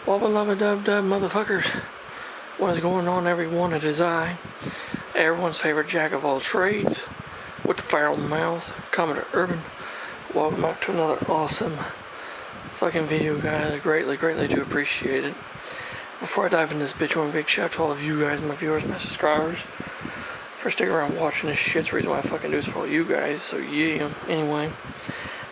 Well, beloved dub motherfuckers, what is going on, everyone? It is I, everyone's favorite jack of all trades, with the foul mouth, Commodore Urban. Welcome back to another awesome fucking video, guys. I greatly do appreciate it. Before I dive into this bitch, I want a big shout out to all of you guys, my viewers, my subscribers, for sticking around watching this shit. It's the reason why I fucking do this for all you guys, so yeah. Anyway,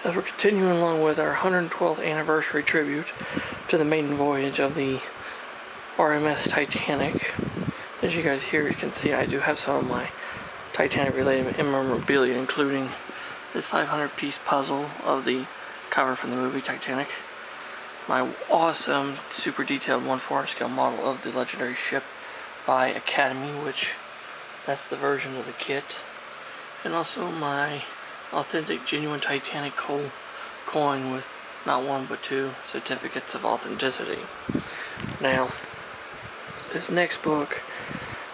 as we're continuing along with our 112th anniversary tribute to the maiden voyage of the RMS Titanic. As you guys here, you can see I do have some of my Titanic related memorabilia, including this 500-piece puzzle of the cover from the movie Titanic, my awesome super detailed 1/4 scale model of the legendary ship by Academy, which that's the version of the kit, and also my authentic genuine Titanic coin with not one but two certificates of authenticity. Now, this next book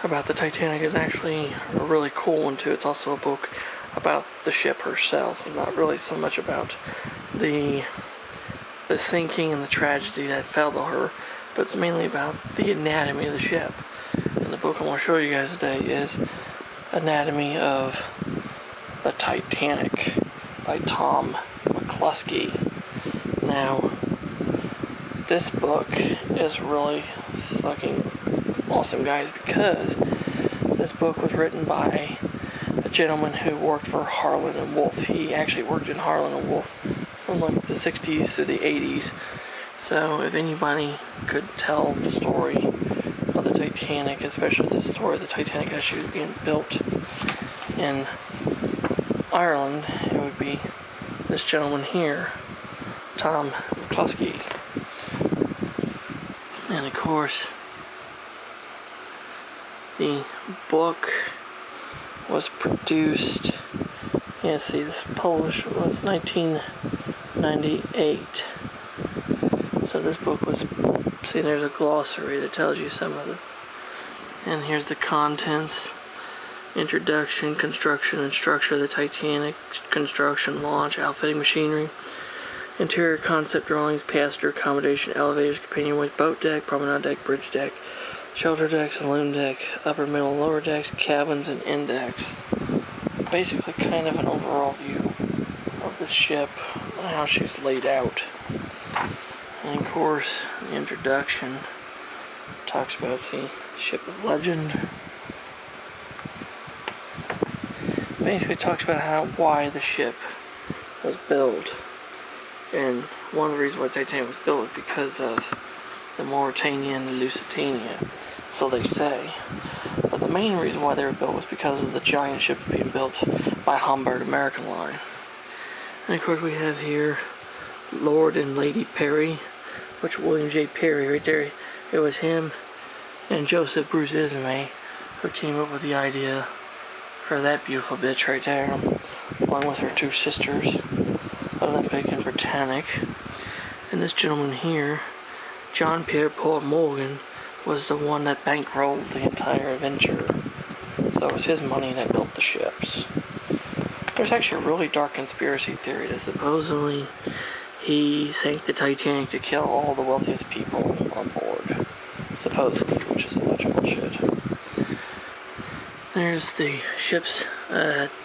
about the Titanic is actually a really cool one too. It's also a book about the ship herself, and not really so much about the sinking and the tragedy that fell to her, but it's mainly about the anatomy of the ship. And the book I want to show you guys today is Anatomy of the Titanic by Tom Mccluskie. Now, this book is really fucking awesome, guys, because this book was written by a gentleman who worked for Harland Wolff. He actually worked in Harland Wolff from like the 60s to the 80s. So if anybody could tell the story of the Titanic, especially the story of the Titanic as she was being built in Ireland, it would be this gentleman here, Tom Mccluskie. And of course, the book was produced, see, this published was 1998. So this book was, see, there's a glossary that tells you some of the, and here's the contents: introduction, construction and structure of the Titanic, construction, launch, outfitting, machinery, interior concept drawings, passenger accommodation, elevators, companionways, boat deck, promenade deck, bridge deck, shelter deck, saloon deck, upper, middle, lower decks, cabins, and index. Basically kind of an overall view of the ship and how she's laid out. And of course, the introduction talks about the ship of legend. Basically talks about why the ship was built. And one of the reasons why Titanic was built was because of the Mauritania and the Lusitania, so they say. But the main reason why they were built was because of the giant ship being built by Hamburg American Line. And of course we have here Lord and Lady Perry, which William J. Perry right there. It was him and Joseph Bruce Ismay who came up with the idea for that beautiful bitch right there, along with her two sisters, Olympic and Britannic. And this gentleman here, John Pierre Paul Morgan, was the one that bankrolled the entire adventure. So it was his money that built the ships. There's actually a really dark conspiracy theory that supposedly he sank the Titanic to kill all the wealthiest people on board. Supposedly, which is a bunch of bullshit. There's the ship's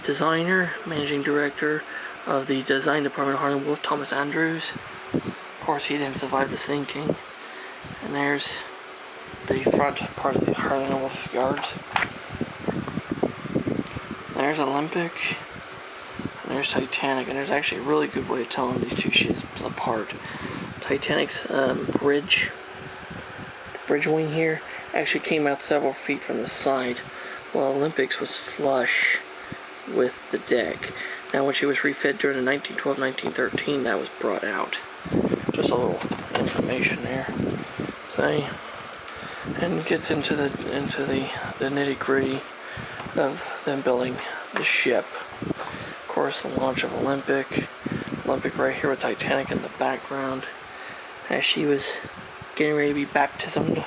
designer, managing director of the design department, Harland Wolff, Thomas Andrews. Of course, he didn't survive the sinking. And there's the front part of the Harland Wolff yard. There's Olympic, and there's Titanic, and there's actually a really good way of telling these two ships apart. Titanic's bridge, the bridge wing here, actually came out several feet from the side, while Olympic's was flush with the deck. Now, when she was refit during the 1912-1913, that was brought out. Just a little information there. See, and gets into the nitty-gritty of them building the ship. Of course, the launch of Olympic right here with Titanic in the background, as she was getting ready to be baptismed.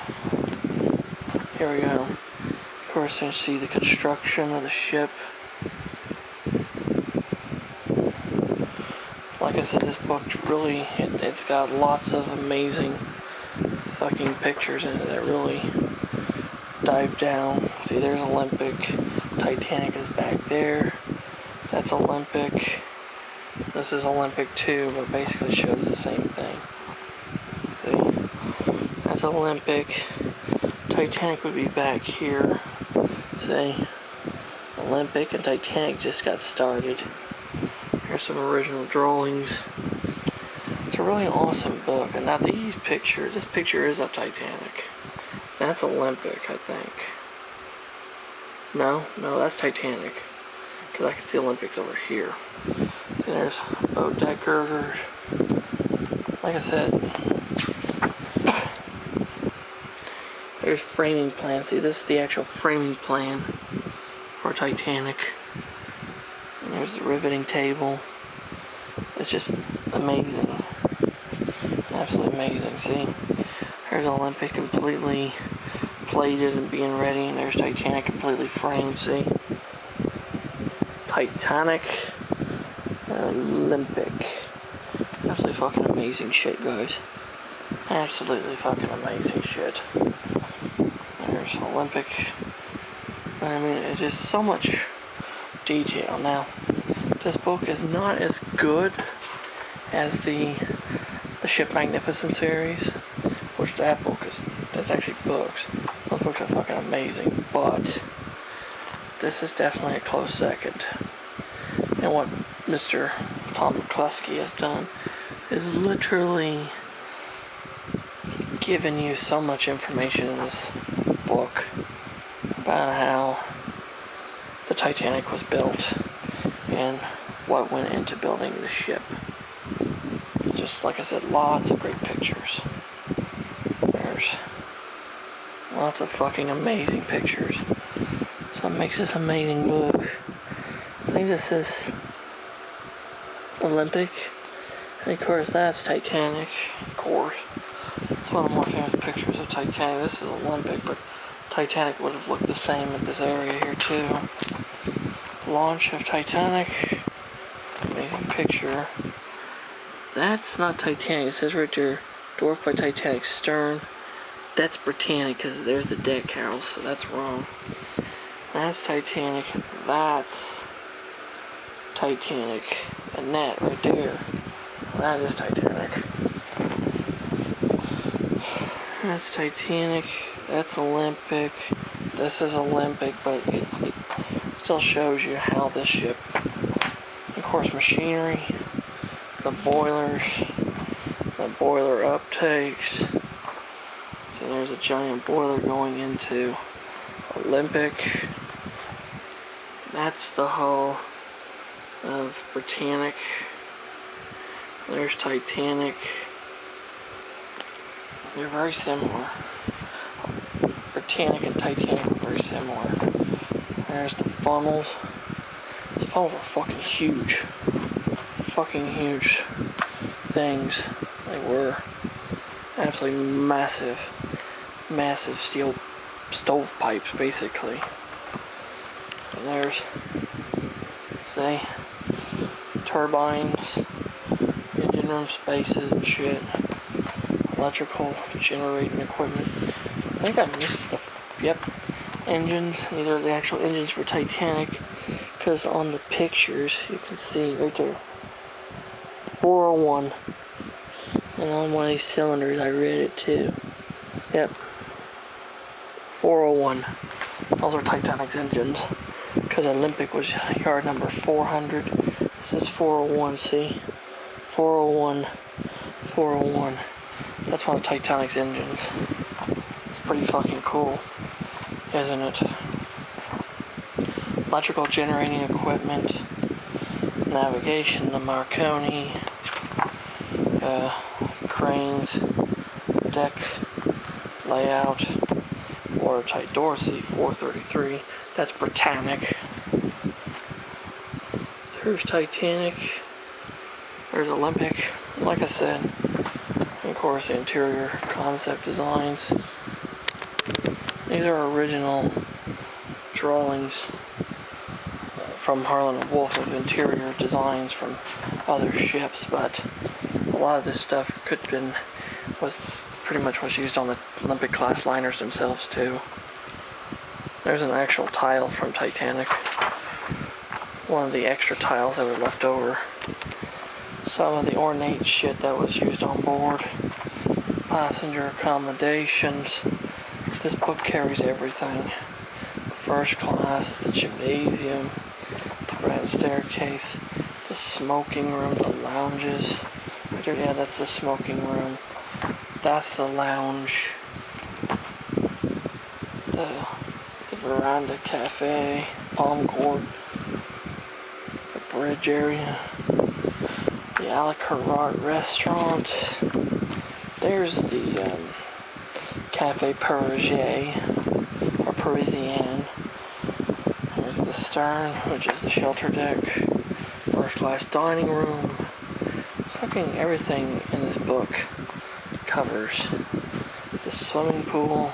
Here we go. Of course, you see the construction of the ship. Like I said, this book really, it's got lots of amazing fucking pictures in it that really dive down. See, there's Olympic. Titanic is back there. That's Olympic. This is Olympic too, but basically shows the same thing. See, that's Olympic. Titanic would be back here. See, Olympic and Titanic just got started. Here's some original drawings. It's a really awesome book. And now this picture is of Titanic. That's Olympic, I think. No, that's Titanic. Because I can see Olympics over here. See, there's boat deck girders. Like I said, there's framing plans. See, this is the actual framing plan for Titanic. And there's the riveting table. It's just amazing. Absolutely amazing. See, there's Olympic completely plated and being ready, and there's Titanic completely framed. See, Titanic and Olympic. Absolutely fucking amazing shit, guys. Absolutely fucking amazing shit. There's Olympic. I mean, it's just so much detail. Now, this book is not as good as the Ship Magnificent series, which that's actually books. Those books are fucking amazing, but this is definitely a close second. And what Mr. Tom Mccluskie has done is literally given you so much information in this book about how the Titanic was built and what went into building the ship. It's just, like I said, lots of great pictures. There's lots of fucking amazing pictures. That's what makes this amazing book. I think this is Olympic. And of course that's Titanic, of course. It's one of the more famous pictures of Titanic. This is Olympic, but Titanic would have looked the same at this area here too. Launch of Titanic. Amazing picture. That's not Titanic. It says right there, dwarfed by Titanic's stern. That's Britannic, because there's the deck house, so that's wrong. That's Titanic. That's Titanic. And that right there, that is Titanic. That's Titanic. That's Olympic. This is Olympic, but it still shows you how this ship, of course, machinery, the boilers, the boiler uptakes. See, there's a giant boiler going into Olympic. That's the hull of Britannic. There's Titanic. They're very similar. Britannic and Titanic are very similar. There's the funnels. The funnels are fucking huge. Fucking huge things. They were absolutely massive steel stovepipes, basically. And there's, say, turbines, engine room spaces and shit, electrical generating equipment. I think I missed engines. These are the actual engines for Titanic, because on the pictures you can see right there, 401, and on one of these cylinders I read it too. Yep, 401. Those are Titanic's engines, because Olympic was yard number 400. This is 401. See, 401, 401. That's one of Titanic's engines. It's pretty fucking cool, isn't it? Electrical generating equipment, navigation, the Marconi, cranes, deck layout, watertight doors, see, 433. That's Britannic. There's Titanic. There's Olympic. Like I said, and of course the interior concept designs. These are original drawings from Harland Wolff of interior designs from other ships, but a lot of this stuff was pretty much what's used on the Olympic class liners themselves too. There's an actual tile from Titanic. One of the extra tiles that were left over. Some of the ornate shit that was used on board. Passenger accommodations. This book carries everything. First class, the gymnasium, the grand staircase, the smoking room, the lounges. Yeah, that's the smoking room. That's the lounge. The veranda cafe, palm court, the bridge area, the a la carte restaurant. There's the Cafe Parisienne. There's the stern, which is the shelter deck. First class dining room. It's fucking everything in this book covers. The swimming pool.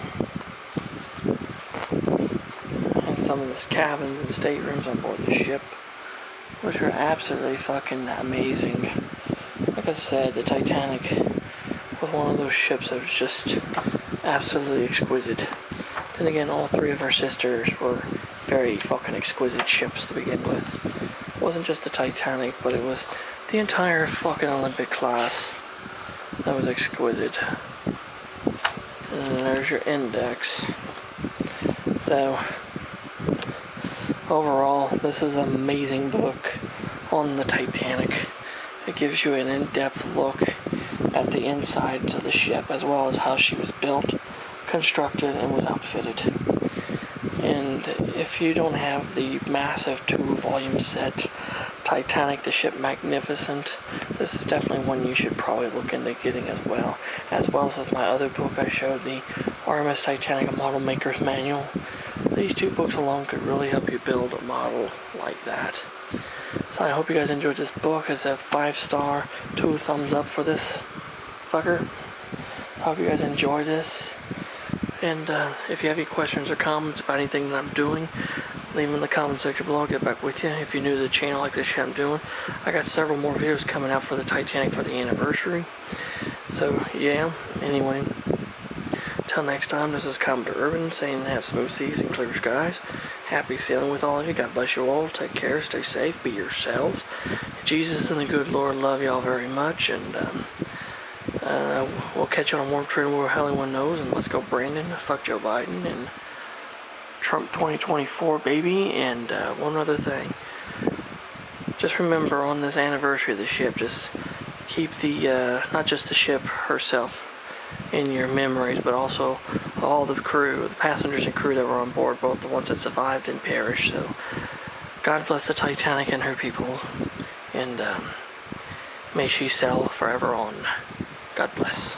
And some of the cabins and staterooms on board the ship, which are absolutely fucking amazing. Like I said, the Titanic was one of those ships that was just absolutely exquisite. Then again, all three of her sisters were very fucking exquisite ships to begin with. It wasn't just the Titanic, but it was the entire fucking Olympic class that was exquisite. And then there's your index. So, overall, this is an amazing book on the Titanic. It gives you an in-depth look at the insides of the ship, as well as how she was built, constructed, and was outfitted. And if you don't have the massive 2-volume set Titanic, the Ship Magnificent, this is definitely one you should probably look into getting as well. As well as with my other book I showed, the RMS Titanic, a Model Maker's Manual. These two books alone could really help you build a model like that. So I hope you guys enjoyed this book. It's a 5-star, 2 thumbs up for this fucker. I hope you guys enjoy this. And if you have any questions or comments about anything that I'm doing, leave them in the comment section below. I'll get back with you. If you're new to the channel like this shit I'm doing, I got several more videos coming out for the Titanic for the anniversary. So yeah, anyway, till next time, this is Commodore Urban saying have smooth seas and clear skies. Happy sailing with all of you. God bless you all. Take care. Stay safe. Be yourselves. Jesus and the good Lord love y'all very much. And we'll catch you on a warm trade where hell anyone knows. And let's go Brandon. Fuck Joe Biden. And Trump 2024, baby. And one other thing. Just remember on this anniversary of the ship, just keep the, not just the ship herself in your memories, but also all the crew, the passengers and crew that were on board, both the ones that survived and perished. So God bless the Titanic and her people, and may she sail forever on. God bless.